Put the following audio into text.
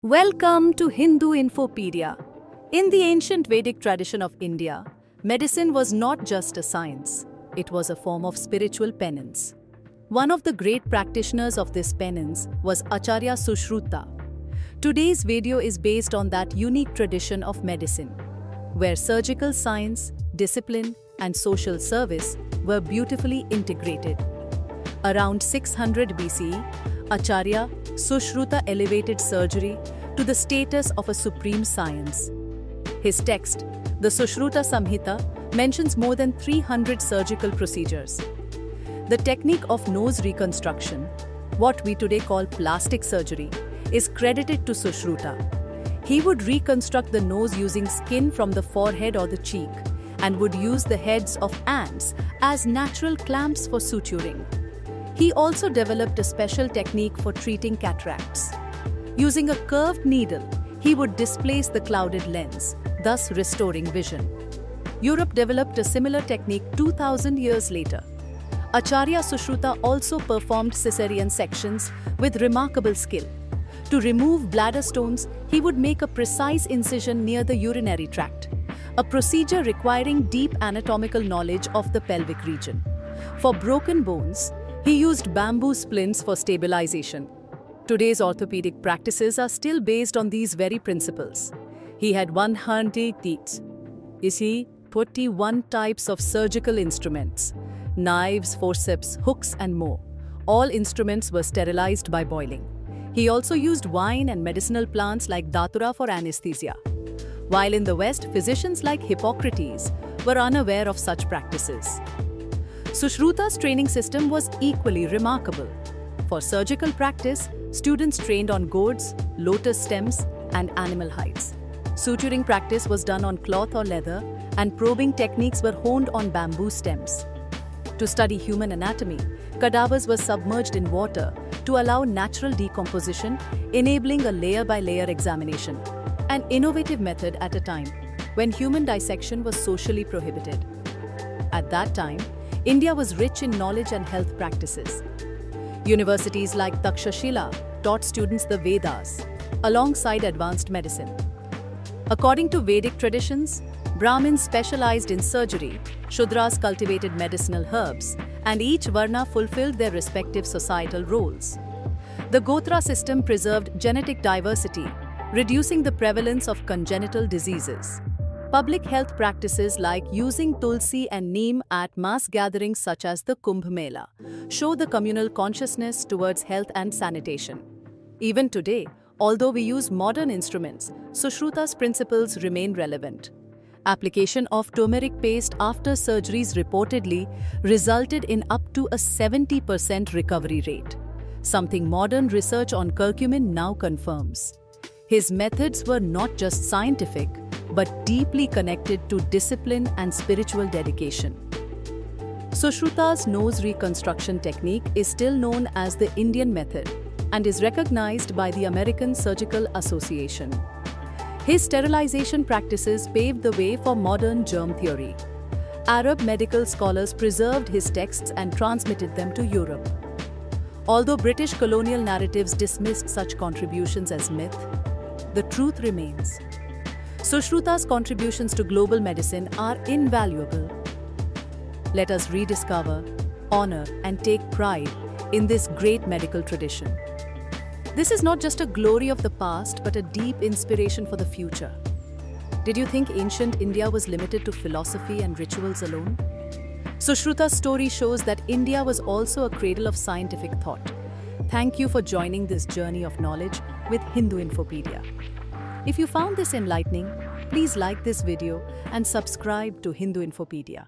Welcome to Hindu Infopedia. In the ancient Vedic tradition of India, medicine was not just a science, it was a form of spiritual penance. One of the great practitioners of this penance was Acharya Sushruta. Today's video is based on that unique tradition of medicine, where surgical science, discipline, and social service were beautifully integrated. Around 600 BCE, Acharya Sushruta elevated surgery to the status of a supreme science. His text, the Sushruta Samhita, mentions more than 300 surgical procedures. The technique of nose reconstruction, what we today call plastic surgery, is credited to Sushruta. He would reconstruct the nose using skin from the forehead or the cheek and would use the heads of ants as natural clamps for suturing. He also developed a special technique for treating cataracts. Using a curved needle, he would displace the clouded lens, thus restoring vision. Europe developed a similar technique 2000 years later. Acharya Sushruta also performed cesarean sections with remarkable skill. To remove bladder stones, he would make a precise incision near the urinary tract, a procedure requiring deep anatomical knowledge of the pelvic region. For broken bones, he used bamboo splints for stabilization. Today's orthopedic practices are still based on these very principles. He had 100 teeth. 41 types of surgical instruments, knives, forceps, hooks, and more. All instruments were sterilized by boiling. He also used wine and medicinal plants like datura for anesthesia. While in the West, physicians like Hippocrates were unaware of such practices. Sushruta's training system was equally remarkable. For surgical practice, students trained on gourds, lotus stems, and animal hides. Suturing practice was done on cloth or leather, and probing techniques were honed on bamboo stems. To study human anatomy, cadavers were submerged in water to allow natural decomposition, enabling a layer-by-layer examination, an innovative method at a time when human dissection was socially prohibited. At that time, India was rich in knowledge and health practices. Universities like Takshashila taught students the Vedas, alongside advanced medicine. According to Vedic traditions, Brahmins specialized in surgery, Shudras cultivated medicinal herbs, and each Varna fulfilled their respective societal roles. The Gotra system preserved genetic diversity, reducing the prevalence of congenital diseases. Public health practices like using tulsi and neem at mass gatherings such as the Kumbh Mela show the communal consciousness towards health and sanitation. Even today, although we use modern instruments, Sushruta's principles remain relevant. Application of turmeric paste after surgeries reportedly resulted in up to a 70% recovery rate, something modern research on curcumin now confirms. His methods were not just scientific, but deeply connected to discipline and spiritual dedication. Sushruta's nose reconstruction technique is still known as the Indian method and is recognized by the American Surgical Association. His sterilization practices paved the way for modern germ theory. Arab medical scholars preserved his texts and transmitted them to Europe. Although British colonial narratives dismissed such contributions as myth, the truth remains. Sushruta's contributions to global medicine are invaluable. Let us rediscover, honor, and take pride in this great medical tradition. This is not just a glory of the past, but a deep inspiration for the future. Did you think ancient India was limited to philosophy and rituals alone? Sushruta's story shows that India was also a cradle of scientific thought. Thank you for joining this journey of knowledge with Hindu Infopedia. If you found this enlightening, please like this video and subscribe to Hindu Infopedia.